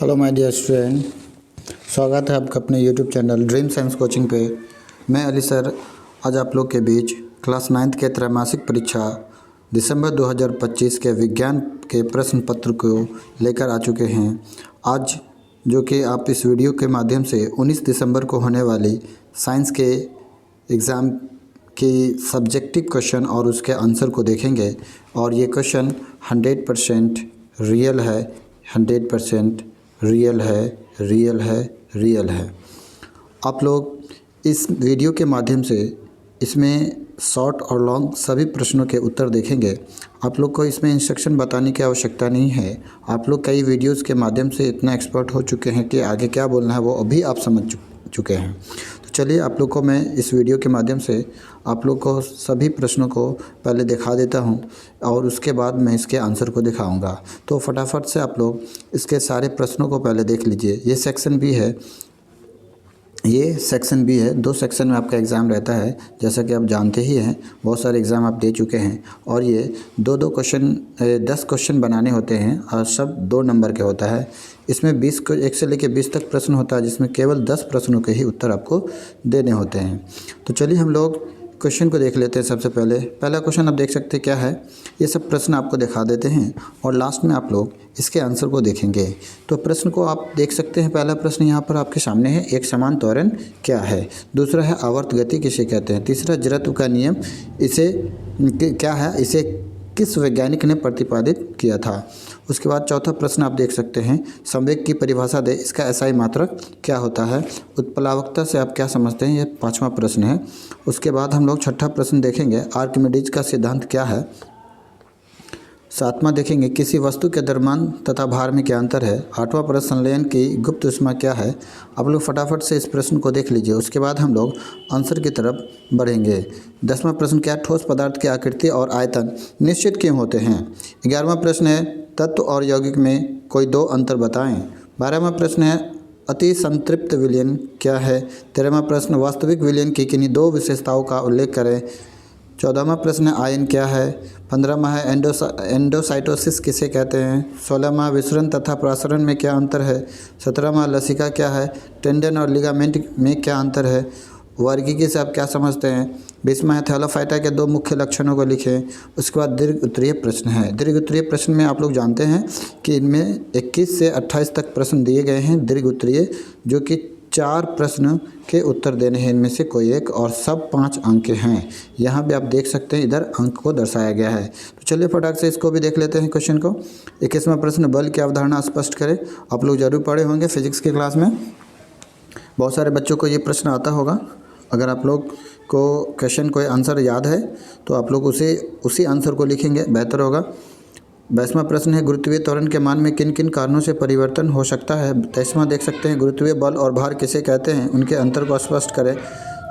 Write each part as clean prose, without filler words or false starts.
Hello my dear student, स्वागत है आपका अपने YouTube channel dream science coaching पे। मैं अली सर आज आप लोग के बीच क्लास 9th के त्रैमासिक परीक्षा दिसंबर 2025 के विज्ञान के प्रश्न पत्र को लेकर आ चुके हैं। आज जो कि आप इस वीडियो के माध्यम से 19 दिसंबर को होने वाली साइंस के एग्ज़ाम की सब्जेक्टिव क्वेश्चन और उसके आंसर को देखेंगे। और ये क्वेश्चन 100% रियल है, 100% रियल है। आप लोग इस वीडियो के माध्यम से इसमें शॉर्ट और लॉन्ग सभी प्रश्नों के उत्तर देखेंगे। आप लोग को इसमें इंस्ट्रक्शन बताने की आवश्यकता नहीं है। आप लोग कई वीडियोस के माध्यम से इतना एक्सपर्ट हो चुके हैं कि आगे क्या बोलना है वो अभी आप समझ चुके हैं। तो चलिए आप लोग को मैं इस वीडियो के माध्यम से आप लोग को सभी प्रश्नों को पहले दिखा देता हूं और उसके बाद मैं इसके आंसर को दिखाऊंगा। तो फटाफट से आप लोग इसके सारे प्रश्नों को पहले देख लीजिए। ये सेक्शन बी है, दो सेक्शन में आपका एग्ज़ाम रहता है, जैसा कि आप जानते ही हैं। बहुत सारे एग्ज़ाम आप दे चुके हैं और ये दो क्वेश्चन 10 क्वेश्चन बनाने होते हैं और सब 2 नंबर के होता है। इसमें 1 से लेकर 20 तक प्रश्न होता है, जिसमें केवल 10 प्रश्नों के ही उत्तर आपको देने होते हैं। तो चलिए हम लोग क्वेश्चन को देख लेते हैं। सबसे पहला क्वेश्चन आप देख सकते हैं क्या है। ये सब प्रश्न आपको दिखा देते हैं और लास्ट में आप लोग इसके आंसर को देखेंगे। तो प्रश्न को आप देख सकते हैं। पहला प्रश्न यहाँ पर आपके सामने है, एक समान त्वरण क्या है। दूसरा है आवर्त गति किसे कहते हैं। तीसरा जड़त्व का नियम इसे क्या है, इसे किस वैज्ञानिक ने प्रतिपादित किया था। उसके बाद चौथा प्रश्न आप देख सकते हैं, संवेग की परिभाषा दे, इसका एसआई मात्रक क्या होता है। उत्प्लावकता से आप क्या समझते हैं, ये 5वां प्रश्न है। उसके बाद हम लोग 6ठा प्रश्न देखेंगे, आर्किमिडीज का सिद्धांत क्या है। 7वां देखेंगे, किसी वस्तु के द्रव्यमान तथा भार में क्या अंतर है। 8वां प्रश्न, संलयन की गुप्त ऊष्मा क्या है। आप लोग फटाफट से इस प्रश्न को देख लीजिए। उसके बाद हम लोग आंसर की तरफ बढ़ेंगे। 10वां प्रश्न, क्या ठोस पदार्थ की आकृति और आयतन निश्चित क्यों होते हैं। 11वां प्रश्न है, तत्व और यौगिक में कोई 2 अंतर बताएं। 12वां प्रश्न है, अति संतृप्त विलयन क्या है। 13वां प्रश्न, वास्तविक विलयन की किन्हीं 2 विशेषताओं का उल्लेख करें। 14वां प्रश्न, आयन क्या है। 15वां है, एंडोसाइटोसिस किसे कहते हैं। 16वां, विसरण तथा प्रसारण में क्या अंतर है। 17वां, लसिका क्या है। टेंडन और लिगामेंट में क्या अंतर है। वर्गीकी से आप क्या समझते हैं। 20वां है, थैलोफाइटा के 2 मुख्य लक्षणों को लिखें। उसके बाद दीर्घ उत्तरीय प्रश्न है। दीर्घ उत्तरीय प्रश्न में आप लोग जानते हैं कि इनमें 21 से 28 तक प्रश्न दिए गए हैं दीर्घ उत्तरीय, जो कि 4 प्रश्न के उत्तर देने हैं इनमें से कोई एक, और सब 5 अंक के हैं। यहाँ पे आप देख सकते हैं, इधर अंक को दर्शाया गया है। तो चलिए फटाक से इसको भी देख लेते हैं क्वेश्चन को। 21वां प्रश्न, बल की अवधारणा स्पष्ट करें। आप लोग जरूर पढ़े होंगे फिजिक्स की क्लास में, बहुत सारे बच्चों को ये प्रश्न आता होगा। अगर आप लोग को क्वेश्चन कोई आंसर याद है तो आप लोग उसी आंसर को लिखेंगे, बेहतर होगा। 22वां प्रश्न है, गुरुत्वीय त्वरण के मान में किन किन कारणों से परिवर्तन हो सकता है। 23वां देख सकते हैं, गुरुत्वीय बल और भार किसे कहते हैं, उनके अंतर को स्पष्ट करें।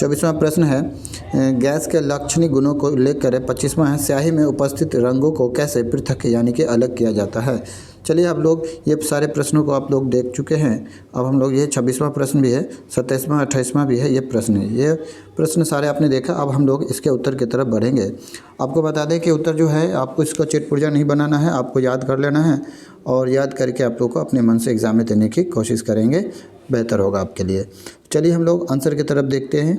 24वां प्रश्न है, गैस के लक्षणीय गुणों को उल्लेख करें। 25वां है, स्याही में उपस्थित रंगों को कैसे पृथक यानी कि अलग किया जाता है। चलिए आप लोग ये सारे प्रश्नों को आप लोग देख चुके हैं। अब हम लोग ये 26वां प्रश्न भी है, 27वां 28वां भी है, ये प्रश्न है। ये प्रश्न सारे आपने देखा। अब हम लोग इसके उत्तर की तरफ बढ़ेंगे। आपको बता दें कि उत्तर जो है आपको इसको चिटपुर्जा नहीं बनाना है, आपको याद कर लेना है और याद करके आप लोग को अपने मन से एग्ज़ाम में देने की कोशिश करेंगे, बेहतर होगा आपके लिए। चलिए हम लोग आंसर की तरफ देखते हैं।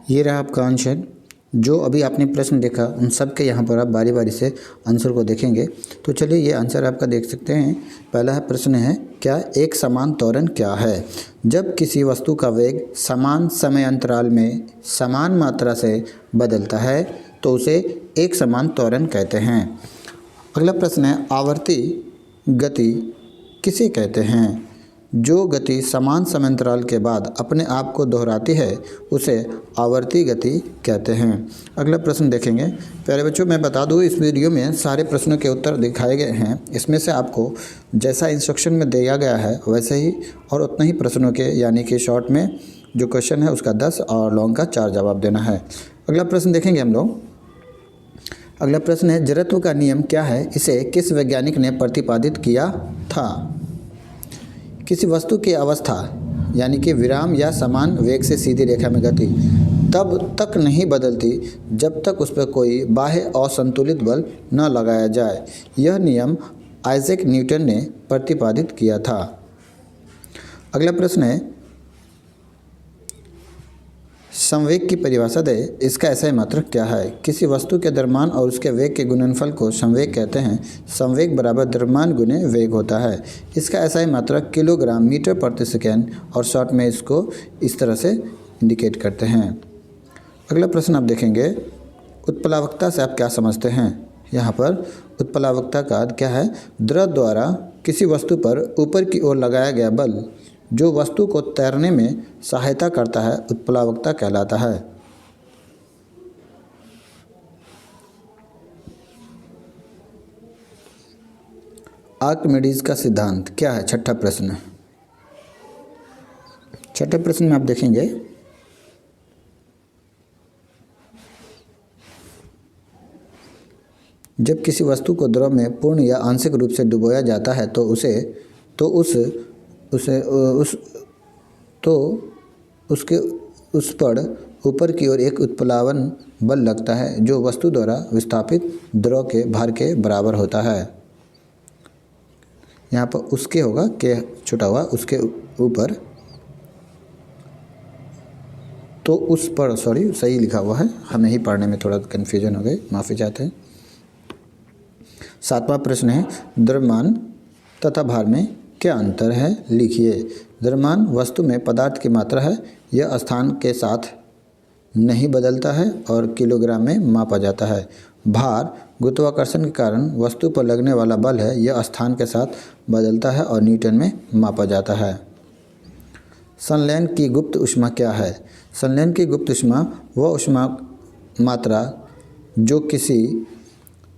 ये रहा आपका आंसर। जो अभी आपने प्रश्न देखा उन सब के यहाँ पर आप बारी बारी से आंसर को देखेंगे। तो चलिए ये आंसर आपका देख सकते हैं। पहला है प्रश्न है, क्या एक समान त्वरण क्या है। जब किसी वस्तु का वेग समान समय अंतराल में समान मात्रा से बदलता है तो उसे एक समान त्वरण कहते हैं। अगला प्रश्न है, आवर्ती गति किसे कहते हैं। जो गति समान समयांतराल के बाद अपने आप को दोहराती है उसे आवर्ती गति कहते हैं। अगला प्रश्न देखेंगे। प्यारे बच्चों, मैं बता दूं इस वीडियो में सारे प्रश्नों के उत्तर दिखाए गए हैं। इसमें से आपको जैसा इंस्ट्रक्शन में दिया गया है वैसे ही और उतना ही प्रश्नों के यानी कि शॉर्ट में जो क्वेश्चन है उसका 10 और लॉन्ग का 4 जवाब देना है। अगला प्रश्न देखेंगे हम लोग। अगला प्रश्न है, जड़त्व का नियम क्या है, इसे किस वैज्ञानिक ने प्रतिपादित किया था। किसी वस्तु की अवस्था यानी कि विराम या समान वेग से सीधी रेखा में गति तब तक नहीं बदलती जब तक उस पर कोई बाह्य असंतुलित बल न लगाया जाए। यह नियम आइजैक न्यूटन ने प्रतिपादित किया था। अगला प्रश्न है, संवेग की परिभाषा दे, इसका SI मात्रक क्या है? किसी वस्तु के द्रव्यमान और उसके वेग के गुणनफल को संवेग कहते हैं। संवेग बराबर द्रव्यमान गुने वेग होता है। इसका SI मात्रक किलोग्राम मीटर प्रति सेकेंड और शॉर्ट में इसको इस तरह से इंडिकेट करते हैं। अगला प्रश्न आप देखेंगे, उत्प्लावकता से आप क्या समझते हैं? यहाँ पर उत्प्लावकता का अर्थ क्या है? द्रव द्वारा किसी वस्तु पर ऊपर की ओर लगाया गया बल जो वस्तु को तैरने में सहायता करता है, उत्प्लावकता कहलाता है। आर्किमिडीज का सिद्धांत क्या है? छठा प्रश्न। छठे प्रश्न में आप देखेंगे, जब किसी वस्तु को द्रव में पूर्ण या आंशिक रूप से डुबोया जाता है तो उस पर ऊपर की ओर एक उत्प्लावन बल लगता है जो वस्तु द्वारा विस्थापित द्रव के भार के बराबर होता है। यहाँ पर उसके होगा के छुटा हुआ, उसके ऊपर, तो उस पर, सॉरी सही लिखा हुआ है, हमें ही पढ़ने में थोड़ा कन्फ्यूजन हो गई, माफ़ी चाहते हैं। सातवां प्रश्न है, द्रव्यमान तथा भार में क्या अंतर है? लिखिए। द्रव्यमान वस्तु में पदार्थ की मात्रा है, यह स्थान के साथ नहीं बदलता है और किलोग्राम में मापा जाता है। भार गुरुत्वाकर्षण के कारण वस्तु पर लगने वाला बल है, यह स्थान के साथ बदलता है और न्यूटन में मापा जाता है। संलयन की गुप्त ऊष्मा क्या है? संलयन की गुप्त ऊष्मा वह ऊष्मा मात्रा जो किसी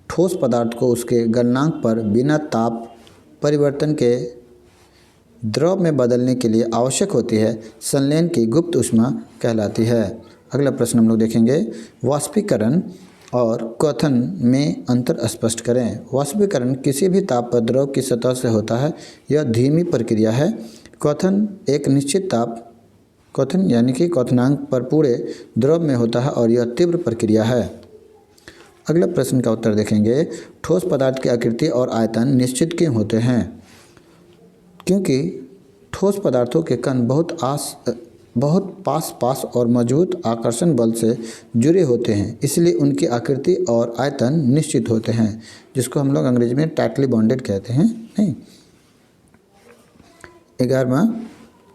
ठोस पदार्थ को उसके गलनांक पर बिना ताप परिवर्तन के द्रव में बदलने के लिए आवश्यक होती है, संलयन की गुप्त ऊष्मा कहलाती है। अगला प्रश्न हम लोग देखेंगे, वाष्पीकरण और क्वथन में अंतर स्पष्ट करें। वाष्पीकरण किसी भी ताप पर द्रव की सतह से होता है, यह धीमी प्रक्रिया है। क्वथन एक निश्चित ताप, क्वथन यानी कि क्वथनांक पर पूरे द्रव में होता है और यह तीव्र प्रक्रिया है। अगला प्रश्न का उत्तर देखेंगे, ठोस पदार्थ की आकृति और आयतन निश्चित क्यों होते हैं? क्योंकि ठोस पदार्थों के कण बहुत पास और मजबूत आकर्षण बल से जुड़े होते हैं, इसलिए उनकी आकृति और आयतन निश्चित होते हैं, जिसको हम लोग अंग्रेजी में टाइटली बॉन्डेड कहते हैं। नहीं। 11वां,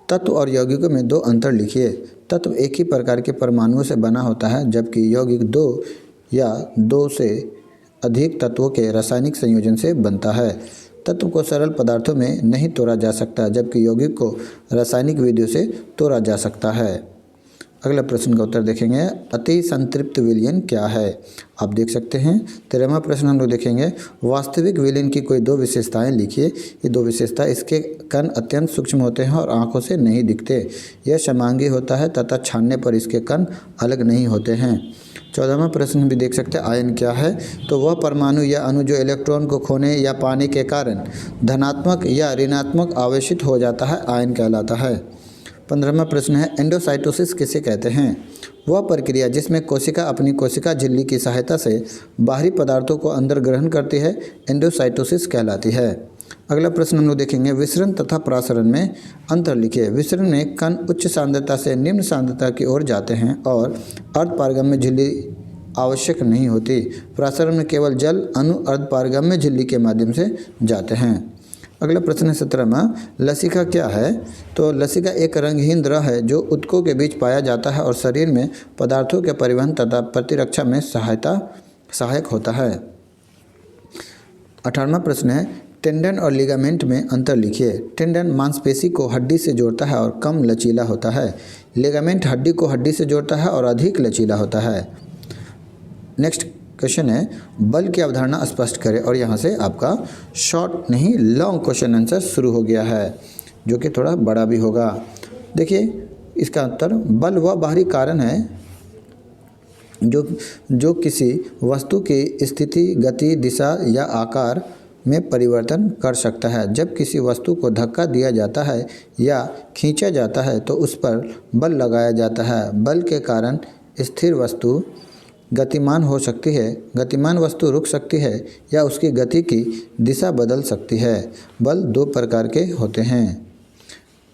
तत्व और यौगिकों में दो अंतर लिखिए। तत्व एक ही प्रकार के परमाणुओं से बना होता है, जबकि यौगिक दो या दो से अधिक तत्वों के रासायनिक संयोजन से बनता है। तत्व को सरल पदार्थों में नहीं तोड़ा जा सकता, जबकि यौगिक को रासायनिक विधियों से तोड़ा जा सकता है। अगला प्रश्न का उत्तर देखेंगे, अति संतृप्त विलयन क्या है? आप देख सकते हैं। 13वां प्रश्न हम लोग देखेंगे, वास्तविक विलयन की कोई दो विशेषताएं लिखिए। ये दो विशेषताएं, इसके कण अत्यंत सूक्ष्म होते हैं और आंखों से नहीं दिखते। यह समांगी होता है तथा छानने पर इसके कण अलग नहीं होते हैं। 14वां प्रश्न भी देख सकते हैं, आयन क्या है? तो वह परमाणु या अणु जो इलेक्ट्रॉन को खोने या पाने के कारण धनात्मक या ऋणात्मक आवेशित हो जाता है, आयन कहलाता है। 15वां प्रश्न है, एंडोसाइटोसिस किसे कहते हैं? वह प्रक्रिया जिसमें कोशिका अपनी कोशिका झिल्ली की सहायता से बाहरी पदार्थों को अंदर ग्रहण करती है, एंडोसाइटोसिस कहलाती है। अगला प्रश्न हम लोग देखेंगे, विसरण तथा प्रासरण में अंतर लिखिए। विसरण में कण उच्च सांद्रता से निम्न सांद्रता की ओर जाते हैं और अर्धपारगम्य झिल्ली आवश्यक नहीं होती। प्रासरण में केवल जल अणु अर्धपारगम्य झिल्ली के माध्यम से जाते हैं। अगला प्रश्न है 17वां, लसिका क्या है? तो लसिका एक रंगहीन द्रव है जो ऊतकों के बीच पाया जाता है और शरीर में पदार्थों के परिवहन तथा प्रतिरक्षा में सहायक होता है। 18वां प्रश्न है, टेंडन और लिगामेंट में अंतर लिखिए। टेंडन मांसपेशी को हड्डी से जोड़ता है और कम लचीला होता है। लिगामेंट हड्डी को हड्डी से जोड़ता है और अधिक लचीला होता है। नेक्स्ट क्वेश्चन है, बल की अवधारणा स्पष्ट करें। और यहाँ से आपका शॉर्ट नहीं लॉन्ग क्वेश्चन आंसर शुरू हो गया है, जो कि थोड़ा बड़ा भी होगा। देखिए इसका उत्तर, बल वह बाहरी कारण है जो किसी वस्तु की स्थिति, गति, दिशा या आकार में परिवर्तन कर सकता है। जब किसी वस्तु को धक्का दिया जाता है या खींचा जाता है तो उस पर बल लगाया जाता है। बल के कारण स्थिर वस्तु गतिमान हो सकती है, गतिमान वस्तु रुक सकती है या उसकी गति की दिशा बदल सकती है। बल दो प्रकार के होते हैं,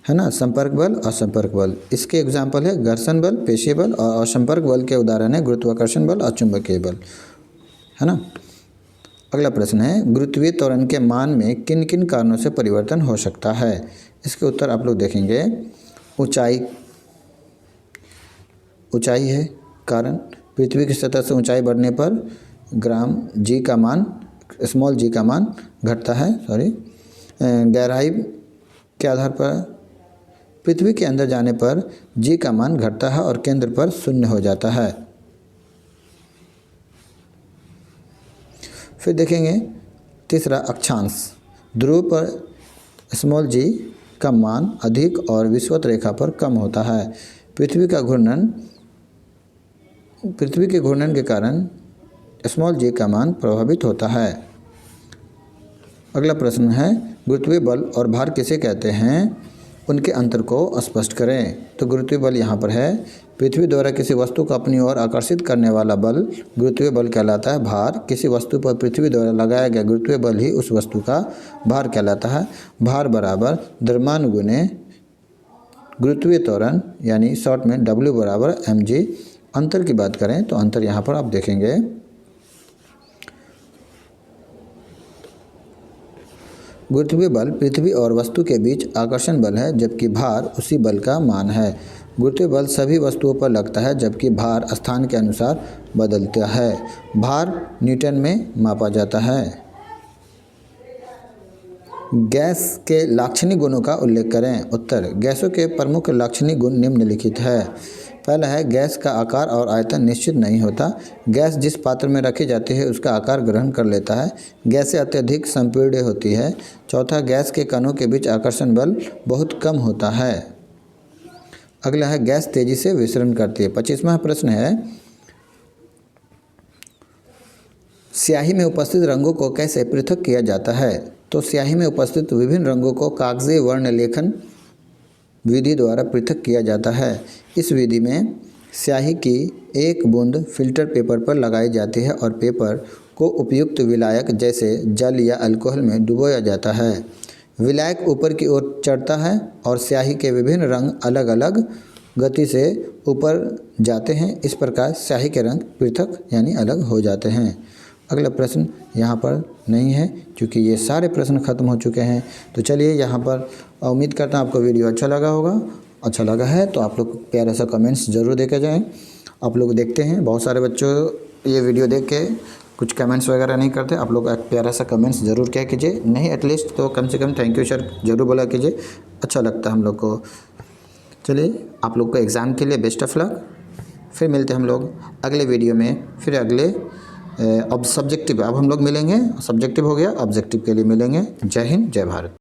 है ना, संपर्क बल, असंपर्क बल। इसके एग्जाम्पल है घर्षण बल, पेशीय बल, और असंपर्क बल के उदाहरण है गुरुत्वाकर्षण बल और चुंबकीय बल, है ना। अगला प्रश्न है गुरुत्वीय त्वरण के मान में किन किन कारणों से परिवर्तन हो सकता है। इसके उत्तर आप लोग देखेंगे। ऊंचाई है कारण, पृथ्वी की सतह से ऊंचाई बढ़ने पर g का मान, स्मॉल g का मान घटता है, गहराई के आधार पर पृथ्वी के अंदर जाने पर g का मान घटता है और केंद्र पर शून्य हो जाता है। फिर देखेंगे तीसरा अक्षांश, ध्रुव पर स्मॉल g का मान अधिक और विषुवत रेखा पर कम होता है। पृथ्वी के घूर्णन के कारण स्मॉल g का मान प्रभावित होता है। अगला प्रश्न है गुरुत्वीय बल और भार किसे कहते हैं, उनके अंतर को स्पष्ट करें। तो गुरुत्वीय बल यहाँ पर है, पृथ्वी द्वारा किसी वस्तु को अपनी ओर आकर्षित करने वाला बल गुरुत्वीय बल कहलाता है। भार, किसी वस्तु पर पृथ्वी द्वारा लगाया गया गुरुत्वीय बल ही उस वस्तु का भार कहलाता है। भार बराबर द्रव्यमान गुने गुरुत्वीय त्वरण, यानी शॉर्ट में W बराबर mg। अंतर की बात करें तो अंतर यहाँ पर आप देखेंगे। गुरुत्वीय बल पृथ्वी और वस्तु के बीच आकर्षण बल है, जबकि भार उसी बल का मान है। गुरुत्वीय बल सभी वस्तुओं पर लगता है, जबकि भार स्थान के अनुसार बदलता है। भार न्यूटन में मापा जाता है। गैस के लाक्षणिक गुणों का उल्लेख करें। उत्तर, गैसों के प्रमुख लाक्षणिक गुण निम्नलिखित है। पहला है गैस का आकार और आयतन निश्चित नहीं होता। गैस जिस पात्र में रखी जाती है उसका आकार ग्रहण कर लेता है। गैसें अत्यधिक संपीड्य होती है। चौथा, गैस के कणों के बीच आकर्षण बल बहुत कम होता है। अगला है गैस तेजी से विसरण करती है। 25वां प्रश्न है स्याही में उपस्थित रंगों को कैसे पृथक किया जाता है। तो स्याही में उपस्थित विभिन्न रंगों को कागजी वर्ण लेखन विधि द्वारा पृथक किया जाता है। इस विधि में स्याही की एक बूंद फिल्टर पेपर पर लगाई जाती है और पेपर को उपयुक्त विलायक जैसे जल या अल्कोहल में डुबोया जाता है। विलायक ऊपर की ओर चढ़ता है और स्याही के विभिन्न रंग अलग अलग गति से ऊपर जाते हैं। इस प्रकार स्याही के रंग पृथक यानी अलग हो जाते हैं। अगला प्रश्न यहाँ पर नहीं है क्योंकि ये सारे प्रश्न खत्म हो चुके हैं। तो चलिए यहाँ पर उम्मीद करता हूँ आपको वीडियो अच्छा लगा होगा। अच्छा लगा है तो आप लोग प्यारा सा कमेंट्स ज़रूर देके जाएं। आप लोग देखते हैं बहुत सारे बच्चों ये वीडियो देख के कुछ कमेंट्स वगैरह नहीं करते। आप लोग एक प्यारा सा कमेंट्स ज़रूर क्या कीजिए, नहीं एटलीस्ट तो कम से कम थैंक यू सर ज़रूर बोला कीजिए, अच्छा लगता है हम लोग को। चलिए आप लोग को एग्ज़ाम के लिए बेस्ट ऑफ लक। फिर मिलते हैं हम लोग अगले वीडियो में, फिर अगले अब सब्जेक्टिव, अब हम लोग मिलेंगे, सब्जेक्टिव हो गया, ऑब्जेक्टिव के लिए मिलेंगे। जय हिंद, जय भारत।